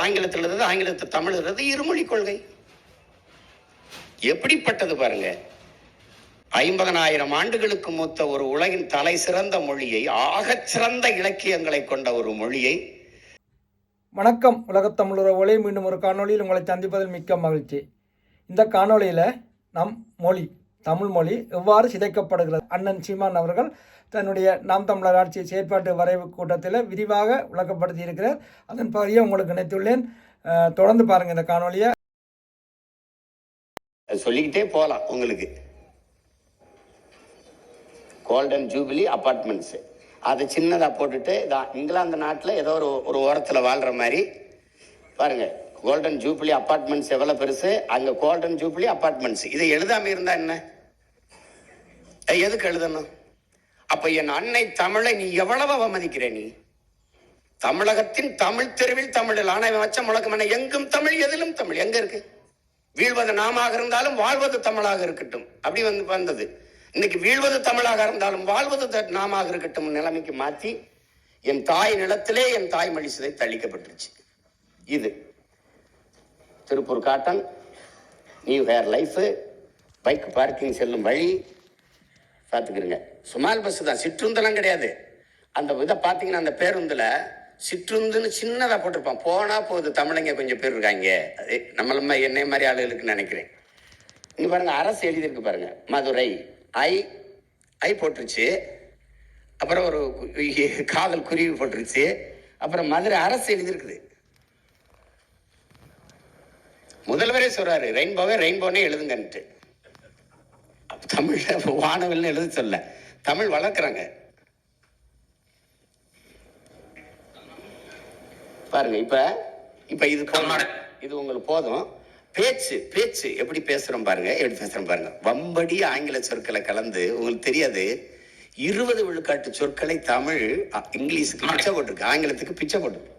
ஆங்கிலத்தில் இருந்தது, ஆங்கிலத்தில் தமிழ் இருந்தது, இருமொழி கொள்கை எப்படிப்பட்டது பாருங்க. 50,000 ஆண்டுகளுக்கு மூத்த ஒரு உலகின் தலை சிறந்த மொழியை, ஆகச் சிறந்த இலக்கியங்களை கொண்ட ஒரு மொழியை. வணக்கம் உலகத்தமிழுறவுகளே, மீண்டும் ஒரு காணொலியில் உங்களை சந்திப்பதில் மிக்க மகிழ்ச்சி. இந்த காணொலியில் நம் மொழி, தமிழ் மொழி எவ்வாறு சிதைக்கப்படுகிறது, அண்ணன் சீமான் அவர்கள் தன்னுடைய நாம் தமிழர் ஆட்சி செயற்பாட்டு வரைவு கூட்டத்தில் விரிவாக விளக்கப்படுத்தி இருக்கிறார். அதன் பகுதியை உங்களுக்கு நினைத்துள்ளேன். தொடர்ந்து பாருங்க இந்த காணொலியை. சொல்லிக்கிட்டே போகலாம். உங்களுக்கு கோல்டன் ஜூபிலி அபார்ட்மெண்ட்ஸ் அதை சின்னதாக போட்டுட்டு இங்கிலாந்து நாட்டில் ஏதோ ஒரு ஓரத்தில் வாழ்கிற மாதிரி பாருங்க. கோல்டன் ஜூபிலி அபார்ட்மெண்ட்ஸ் எவ்வளோ பெருசு, அங்கே கோல்டன் ஜூபிலி அபார்ட்மெண்ட்ஸ். இதை எழுதாமல் இருந்தா என்ன, எதுக்கு எழுதணும்? அப்ப என் அன்னை தமிழை நீ எவ்வளவு அவமதிக்கிற? நீ தமிழகத்தின் தமிழ் தெருவில் தமிழில் ஆணையம் வச்ச முழக்கம் என்ன? எங்கும் தமிழ், எதிலும் தமிழ். எங்க இருக்கு? வீழ்வது நாமாக இருந்தாலும் வாழ்வது தமிழாக இருக்கட்டும். அப்படி வந்தது. இன்னைக்கு வீழ்வது தமிழாக இருந்தாலும் வாழ்வது நாமாக இருக்கட்டும் நிலைமைக்கு மாற்றி என் தாய் நிலத்திலே என் தாய் மொழி சிதை தள்ளிக்கப்பட்டுருச்சு. இது Tiruppur cotton, new hair life, bike parking செல்லும் வழி பார்த்துக்கிறங்க. சுமால் பஸ் தான், சிற்றுந்தெல்லாம் கிடையாது. அந்த இதை பார்த்தீங்கன்னா அந்த பேருந்துல சிற்றுந்துன்னு சின்னதாக போட்டிருப்பான். போனா போகுது, தமிழங்க கொஞ்சம் பேர் இருக்காங்க. அது நம்மள என்னை மாதிரி ஆளுகளுக்கு நினைக்கிறேன். இங்க பாருங்க, அரசு எழுதியிருக்கு பாருங்க, மதுரை ஐ போட்டுருச்சு. அப்புறம் ஒரு காதல் குருவி போட்டுருச்சு. அப்புறம் மதுரை அரசு எழுதியிருக்குது. முதல்வரே சொல்றாரு ரெயின்போனே எழுதுங்கன்ட்டு. தமிழ் வானவில்னு எழுத சொல்ல, தமிழ் வளர்க்குறாங்க பாருங்க. இப்ப இது உங்களுக்கு போதும். பேச்சு எப்படி பேசுறோம் பாருங்க, எப்படி பேசுறோம் பாருங்க. வம்படி ஆங்கில சொற்களை கலந்து, உங்களுக்கு தெரியாது 20 விழுக்காட்டு சொற்களை தமிழ் இங்கிலீஷுக்கு பிச்சை போட்டிருக்கு, ஆங்கிலத்துக்கு பிச்சை போட்டிருக்கு.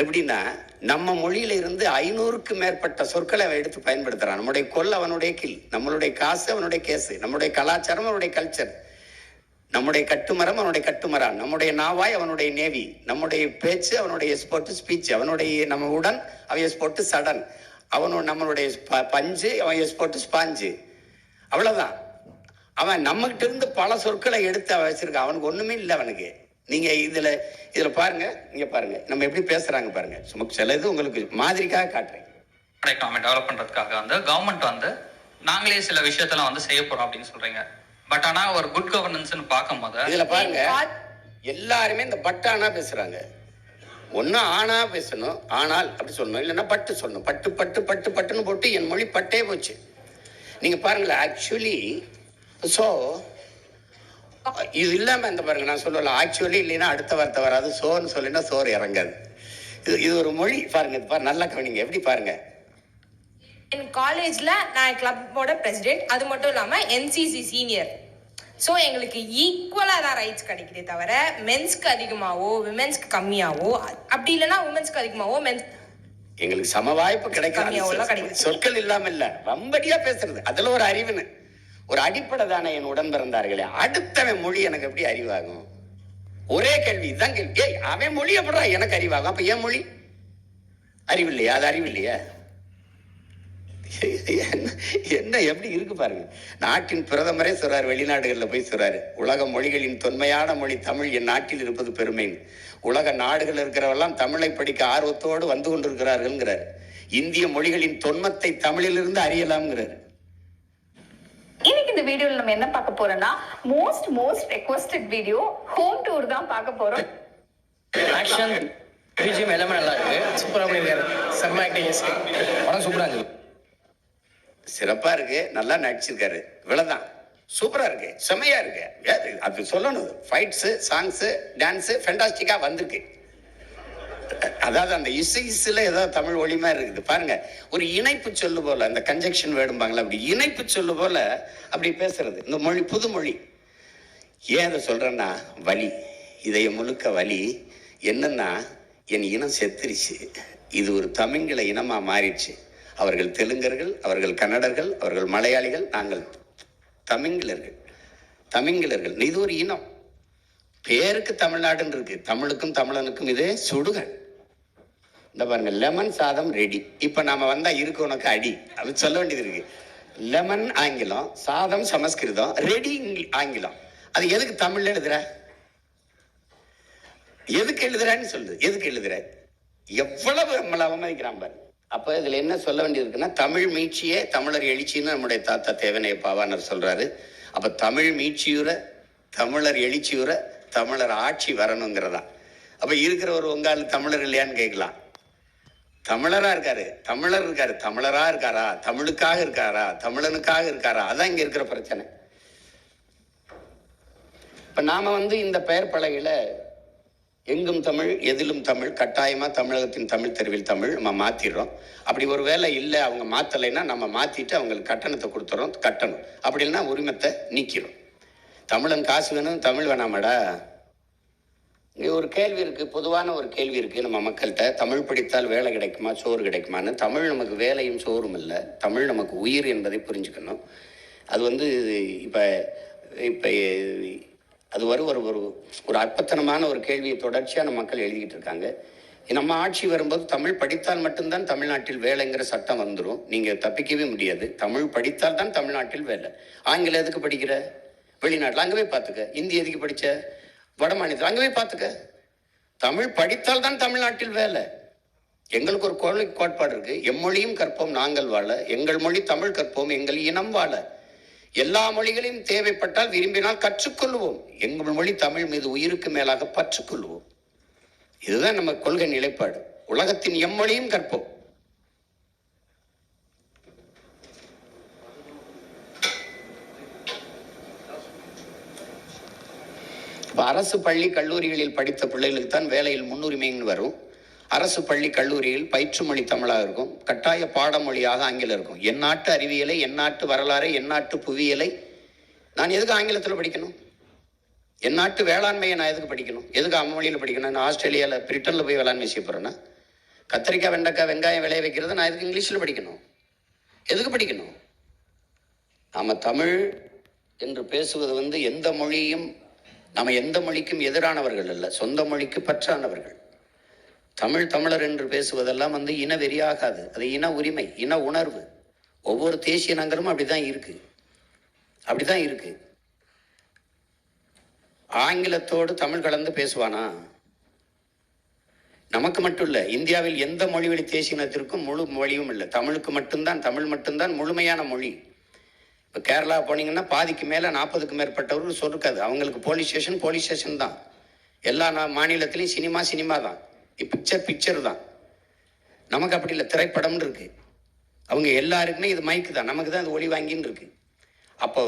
எப்படின்னா நம்ம மொழியில இருந்து 500க்கு மேற்பட்ட சொற்களை அவன் எடுத்து பயன்படுத்துறான். நம்முடைய கொல் அவனுடைய கில், நம்மளுடைய காசு அவனுடைய கேசு, நம்முடைய கலாச்சாரம் அவனுடைய கல்ச்சர், நம்முடைய கட்டுமரம் அவனுடைய கட்டுமரம், நம்முடைய நாவாய் அவனுடைய நேவி, நம்முடைய பேச்சு அவனுடைய எஸ்போர்ட் ஸ்பீச், அவனுடைய நம்ம உடன் அவன் எஸ்போர்ட் சடன், நம்மளுடைய பஞ்சு அவன் எஸ்போர்ட் ஸ்பாஞ்சு. அவ்வளவுதான். அவன் நம்மகிட்ட இருந்து பல சொற்களை எடுத்து அவன் வச்சிருக்கான். அவனுக்கு ஒண்ணுமே இல்லை அவனுக்கு. நீங்க இதுல பாருங்க, இங்க பாருங்க நம்ம எப்படி பேசுறாங்க பாருங்க. சும்மா சில இது உங்களுக்கு மாதிரிக்காக காட்டுறேன். டெவலப் பண்றதுக்காக கவர்மெண்ட் நாங்களே சில விஷயத்தெல்லாம் செய்ய போறோம் அப்படின்னு சொல்றீங்க. பட் ஆனா ஒரு குட் கவர்னன்ஸ்னு பார்க்கும்போது இதுல பாருங்க, எல்லாருமே இந்த பட்டானா பேசுறாங்க. ஒன்னும் ஆனா பேசணும், ஆனால் அப்படி சொல்லணும், இல்லைன்னா பட்டு சொல்லணும். பட்டு பட்டு பட்டு பட்டுன்னு போட்டு என் மொழி பட்டே போச்சு. நீங்க பாருங்களேன், ஆக்சுவலி ஸோ இது இல்லாம இந்த பாருங்க, நான் சொல்லல ஆக்சுவலி இல்லைன்னா அடுத்த வார்த்தை வராது. சோன்னு சொல்லினா சோறு இறங்காது. இது ஒரு மொழி பாருங்க. இது பாரு, நல்லா கவனிங்க. எப்படி பாருங்க, என் காலேஜ்ல நான் கிளப்போட பிரசிடென்ட், அது மட்டும் இல்லாம என்சிசி சீனியர். ஸோ எங்களுக்கு ஈக்குவலா தான் ரைட்ஸ் கிடைக்குதே தவிர மென்ஸ்க்கு அதிகமாவோ விமென்ஸ்க்கு கம்மியாவோ, அப்படி இல்லைன்னா உமன்ஸ்க்கு அதிகமாவோ மென்ஸ் எங்களுக்கு சம வாய்ப்பு கிடைக்கும். சொற்கள் இல்லாம இல்ல, வம்படியா பேசுறது அதுல ஒரு அறிவுன்னு ஒரு அடிப்படை தானே. என் உடன் பிறந்தார்களே, அடுத்தவன் மொழி எனக்கு எப்படி அறிவாகும்? ஒரே கேள்வி தான் கேள்வி. அவன் மொழி எப்படா எனக்கு அறிவாகும்? அப்ப என் மொழி அறிவு இல்லையா? அது அறிவு இல்லையா? என்ன எப்படி இருக்கு பாருங்க. நாட்டின் பிரதமரே சொல்றாரு, வெளிநாடுகள்ல போய் சொல்றாரு, உலக மொழிகளின் தொன்மையான மொழி தமிழ் என் நாட்டில் இருப்பது பெருமைன்னு. உலக நாடுகள் இருக்கிறவெல்லாம் தமிழை படிக்க ஆர்வத்தோடு வந்து கொண்டிருக்கிறார்கள். இந்திய மொழிகளின் தொன்மத்தை தமிழிலிருந்து அறியலாம்ங்கிறாரு. இன்னைக்கு இந்த வீடியோல நம்ம என்ன பார்க்க போறோம்னா, most requested video home tour தான் பார்க்க போறோம். ஆக்ஷன் பிஜிஎம் எல்லாமே நல்லா இருக்கு. சூப்பரா பண்ணிருக்காரு. செம்ம ஆக்டிங். படம் சூப்பரா இருக்கு, சிறப்பா இருக்கு, நல்லா நடிச்சிருக்காரு. இவ்வளவுதான். சூப்பரா இருக்கு, செம்மையா இருக்கு. அது சொல்லணும். ஃபைட்ஸ், சாங்ஸ், டான்ஸ் ஃபென்டாஸ்டிக்கா வந்திருக்கு. அதாவது அந்த இசைல ஏதோ தமிழ் ஒளிமா இருக்குது பாருங்க. ஒரு இணைப்பு சொல்லு போல, அந்த கன்ஜெக்ஷன் வேடும்பாங்களா, அப்படி இணைப்பு சொல்லு போல அப்படி பேசுறது இந்த மொழி, புது மொழி. ஏன் அதை சொல்றேன்னா, வலி, இதய முழுக்க வலி. என்னன்னா, என் இனம் செத்துருச்சு. இது ஒரு தமிழ்ல இனமா மாறிடுச்சு. அவர்கள் தெலுங்கர்கள், அவர்கள் கன்னடர்கள், அவர்கள் மலையாளிகள், நாங்கள் தமிழ்கள். இது ஒரு இனம். பேருக்கு தமிழ்நாடுன்னு இருக்கு. தமிழுக்கும் தமிழனுக்கும் இது சுடுகள். இந்த பாருங்க, லெமன் சாதம் ரெடி. இப்ப நாம வந்தா இருக்கு உனக்கு அடி அது சொல்ல வேண்டியது இருக்கு. லெமன் ஆங்கிலம், சாதம் சமஸ்கிருதம், ரெடி ஆங்கிலம். அது எதுக்கு தமிழ்ல எழுதுற? எதுக்கு எழுதுறான்னு சொல்லு. எதுக்கு எழுதுற? எவ்வளவு நம்மளை அவமதிக்கிறான் பாரு. அப்ப இதுல என்ன சொல்ல வேண்டியது இருக்குன்னா, தமிழ் மீட்சியே தமிழர் எழுச்சின்னு நம்முடைய தாத்தா தேவனைய பாவாணர் சொல்றாரு. அப்ப தமிழ் மீட்சியுற, தமிழர் எழுச்சியுற, தமிழர் ஆட்சி வரணுங்கிறதா. அப்ப இருக்கிற ஒரு உங்கால் தமிழர் இல்லையான்னு கேட்கலாம். தமிழரா இருக்காரு, தமிழர் இருக்காரு, தமிழரா இருக்காரா, தமிழுக்காக இருக்காரா, தமிழனுக்காக இருக்காரா? அதான் இங்க இருக்கிற பிரச்சனை. இப்ப நாம இந்த பெயர் பலகையில எங்கும் தமிழ் எதிலும் தமிழ், கட்டாயமா தமிழகத்தின் தமிழ் தெருவில் தமிழ் நம்ம மாத்திடுறோம். அப்படி ஒரு வேலை இல்லை, அவங்க மாத்தலைன்னா நம்ம மாத்திட்டு அவங்களுக்கு கட்டணத்தை கொடுத்துறோம், கட்டணும். அப்படி இல்லைன்னா உரிமத்தை நீக்கிறோம். தமிழன் காசு வேணும், தமிழ் வேணாமடா. இங்கே ஒரு கேள்வி இருக்கு, பொதுவான ஒரு கேள்வி இருக்கு நம்ம மக்கள்கிட்ட. தமிழ் படித்தால் வேலை கிடைக்குமா, சோறு கிடைக்குமான்னு. தமிழ் நமக்கு வேலையும் சோறும் இல்லை, தமிழ் நமக்கு உயிர் என்பதை புரிஞ்சுக்கணும். அது இப்போ இப்போ அது ஒரு அற்பத்தனமான ஒரு கேள்வியை தொடர்ச்சியாக நம்ம மக்கள் எழுதிக்கிட்டு இருக்காங்க. நம்ம ஆட்சி வரும்போது தமிழ் படித்தால் மட்டும்தான் தமிழ்நாட்டில் வேலைங்கிற சட்டம் வந்துடும். நீங்கள் தப்பிக்கவே முடியாது. தமிழ் படித்தால் தான் தமிழ்நாட்டில் வேலை. ஆங்கிலம் எதுக்கு படிக்கிற? வெளிநாட்டில் அங்கே போய் பார்த்துக்க. இந்தி எதுக்கு படித்த? வட மாநிலத்தில் அங்கே போய் பார்த்துக்க. தமிழ் படித்தால் தான் தமிழ்நாட்டில் வேலை. எங்களுக்கு ஒரு கோட்பாடு இருக்கு, எம்மொழியும் கற்போம் நாங்கள் வாழ, எங்கள் மொழி தமிழ் கற்போம் எங்கள் இனம் வாழ. எல்லா மொழிகளையும் தேவைப்பட்டால் விரும்பினால் கற்றுக்கொள்வோம், எங்கள் மொழி தமிழ் மீது உயிருக்கு மேலாக பற்றுக்கொள்வோம். இதுதான் நம்ம கொள்கை நிலைப்பாடு. உலகத்தின் எம்மொழியும் கற்போம். அரசு பள்ளி கல்லூரிகளில் படித்த பிள்ளைகளுக்கு தான் வேலையில் முன்னுரிமைன்னு வரும். அரசு பள்ளி கல்லூரியில் பயிற்று மொழி தமிழாக இருக்கும், கட்டாய பாடமொழியாக ஆங்கிலம் இருக்கும். என் நாட்டு அறிவியலை, என் நாட்டு வரலாறை, என் நாட்டு புவியியலை நான் எதுக்கு ஆங்கிலத்தில் படிக்கணும்? என் நாட்டு வேளாண்மையை நான் எதுக்கு படிக்கணும்? எதுக்கு அம்மொழியில் படிக்கணும்? நான் ஆஸ்திரேலியாவில் பிரிட்டனில் போய் வேளாண்மை செய்ய போகிறேன்னா, கத்திரிக்காய் வெண்டைக்காய் வெங்காயம் விளைய வைக்கிறது நான் எதுக்கு இங்கிலீஷில் படிக்கணும்? எதுக்கு படிக்கணும்? நாம் தமிழ் என்று பேசுவது எந்த மொழியும், நம்ம எந்த மொழிக்கும் எதிரானவர்கள் அல்ல, சொந்த மொழிக்கு பற்றானவர்கள். தமிழர் என்று பேசுவதெல்லாம் இன வெறியாகாது. அது இன உரிமை, இன உணர்வு. ஒவ்வொரு தேசிய நகரமும் அப்படிதான் இருக்கு. ஆங்கிலத்தோடு தமிழ் கலந்து பேசுவானா? நமக்கு மட்டும் இல்ல, இந்தியாவில் எந்த மொழி வழி தேசிய இனத்திற்கும் முழு மொழியும் இல்லை. தமிழ் மட்டும்தான் முழுமையான மொழி. இப்போ கேரளா போனீங்கன்னா பாதிக்கு மேலே 40க்கு மேற்பட்டவர்கள் சொல்லிருக்காது. அவங்களுக்கு போலீஸ் ஸ்டேஷன் தான். எல்லா மாநிலத்திலையும் சினிமா தான், பிக்சர் தான். நமக்கு அப்படி இல்லை, திரைப்படம்னு இருக்கு. அவங்க எல்லாருக்குமே இது மைக்கு தான், நமக்கு தான் இது ஒளி வாங்கின்னு இருக்கு. அப்போ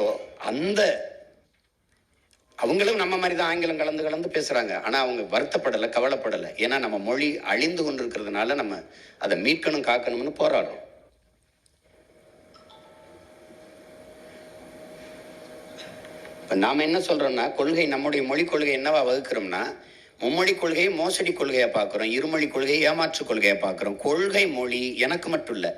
அவங்களும் நம்ம மாதிரி தான் ஆங்கிலம் கலந்து பேசுறாங்க. ஆனா அவங்க வருத்தப்படலை, கவலைப்படலை. ஏன்னா நம்ம மொழி அழிந்து கொண்டிருக்கிறதுனால நம்ம அதை மீட்கணும், காக்கணும்னு போராடுறோம். இப்ப நாம என்ன சொல்றோம்னா, கொள்கை, நம்முடைய மொழி கொள்கை என்னவா வகுக்கிறோம்னா, மும்மொழி கொள்கையை மோசடி கொள்கையா பார்க்கிறோம், இருமொழி கொள்கையை ஏமாற்று கொள்கையா பார்க்கிறோம். கொள்கை மொழி எனக்கு மட்டும் இல்ல,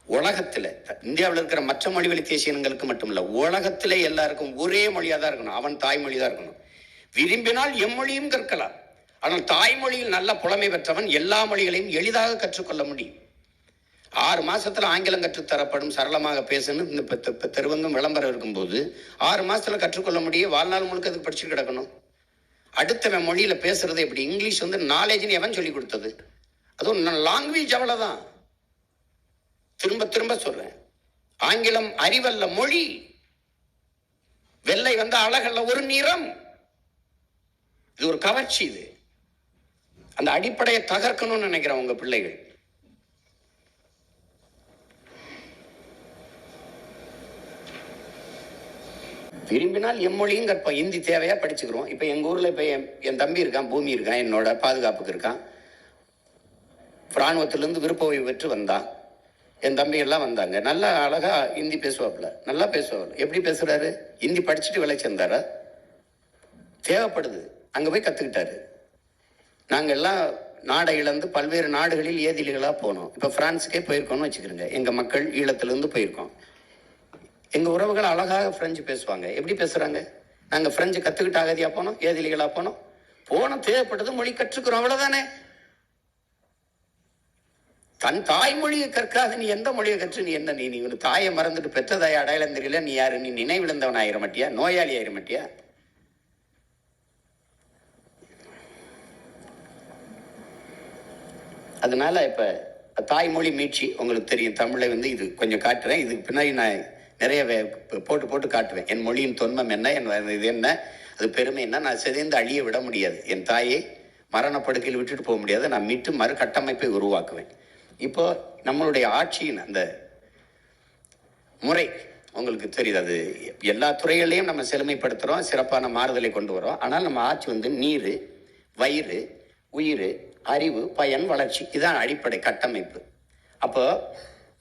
உலகத்துல இந்தியாவில் இருக்கிற மற்ற மொழி வழி தேசிய இனங்களுக்கு மட்டும் இல்ல, உலகத்திலே எல்லாருக்கும் ஒரே மொழியா தான் இருக்கணும். அவன் தாய்மொழி தான் இருக்கணும். விரும்பினால் எம்மொழியும் கற்கலாம். ஆனால் தாய்மொழியில் நல்ல புலமை பெற்றவன் எல்லா மொழிகளையும் எளிதாக கற்றுக்கொள்ள முடியும். 6 மாசத்துல ஆங்கிலம் கற்றுத்தரப்படும், சரளமாக பேசணும். இந்த தெருவங்கும் விளம்பரம் இருக்கும்போது 6 மாசத்துல கற்றுக்கொள்ள முடியும். வாழ்நாள் முழுக்க அதுக்கு படிச்சு கிடக்கணும். அடுத்தவன் மொழியில பேசுறது எப்படி? இங்கிலீஷ் நாலேஜ்னு எவன் சொல்லி கொடுத்தது? அதுவும் லாங்குவேஜ், அவ்வளவுதான். திரும்ப சொல்றேன், ஆங்கிலம் அறிவல்ல, மொழி. வெள்ளை அழகல்ல, ஒரு நிறம். இது ஒரு கவர்ச்சி. இது அந்த அடிப்படையை தகர்க்கணும்னு நினைக்கிறேன் உங்க பிள்ளைகள். விரும்பினால் எம்மொழியும் கற்போம். இந்தி தேவையா படிச்சுக்கிறோம். இப்ப எங்க ஊர்ல இப்ப என் தம்பி இருக்கான், பூமி இருக்கான், என்னோட பாதுகாப்புக்கு இருக்கான். பிராணுவத்திலிருந்து விருப்ப ஓய்வு பெற்று வந்தான். என் தம்பி எல்லாம் வந்தாங்க. நல்லா அழகா ஹிந்தி பேசுவாப்புல, நல்லா பேசுவாப்புல. எப்படி பேசுறாரு? ஹிந்தி படிச்சுட்டு வேலை சேர்ந்தாரா? தேவைப்படுது, அங்க போய் கத்துக்கிட்டாரு. நாங்க எல்லாம் நாடை இழந்து பல்வேறு நாடுகளில் ஏதிலிகளா போனோம். இப்ப பிரான்ஸுக்கே போயிருக்கோம்னு வச்சுக்கிறோங்க. எங்க மக்கள் ஈழத்திலிருந்து போயிருக்கோம். எங்க உறவுகள் அழகாக பிரெஞ்சு பேசுவாங்க. எப்படி பேசுறாங்க? நாங்க பிரெஞ்சு கத்துக்கிட்டு அகதியா போனோம், ஏதிலிகளா போனோம். தேவைப்பட்டது மொழி கற்றுக்கிறோம், அவ்வளவுதானே. தன் தாய்மொழியை கற்காத நீ எந்த மொழியை கற்று நீ என்ன நீ உன் தாயை மறந்துட்டு பெற்ற தாயை அடையாளம் தெரியல, நீ யாரு? நீ நினைவிழந்தவன் ஆயிர மாட்டியா? நோயாளி ஆயிர மாட்டியா? அதனால இப்ப தாய்மொழி மீட்சி உங்களுக்கு தெரியும். தமிழை இது கொஞ்சம் காட்டுறேன். இதுக்கு பின்னாடி நான் நிறைய போட்டு காட்டுவேன். என் மொழியின் தொன்மம் என்ன, என் இது என்ன, அது பெருமை என்ன. நான் சிதைந்து அழிய விட முடியாது. என் தாயை மரணப்படுக்கையில் விட்டுட்டு போக முடியாது. நான் மீட்டு மறு கட்டமைப்பை உருவாக்குவேன். இப்போ நம்மளுடைய ஆட்சியின் அந்த முறை உங்களுக்கு தெரியுது. அது எல்லா துறைகளையும் நம்ம செழுமைப்படுத்துகிறோம், சிறப்பான மாறுதலை கொண்டு வரோம். ஆனால் நம்ம ஆட்சி நீர், வயிறு, உயிர், அறிவு, பயன், வளர்ச்சி, இதான் அடிப்படை கட்டமைப்பு. அப்போ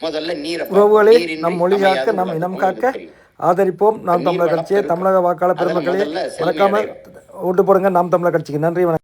முதல்ல நீரை, உறவுகளே, நம் மொழி காக்க, நம் இனம் காக்க ஆதரிப்போம் நாம் தமிழர் கட்சியை. தமிழக வாக்காளர் பெருமக்களே, மறக்காம ஓட்டு போடுங்க நாம் தமிழர் கட்சிக்கு. நன்றி, வணக்கம்.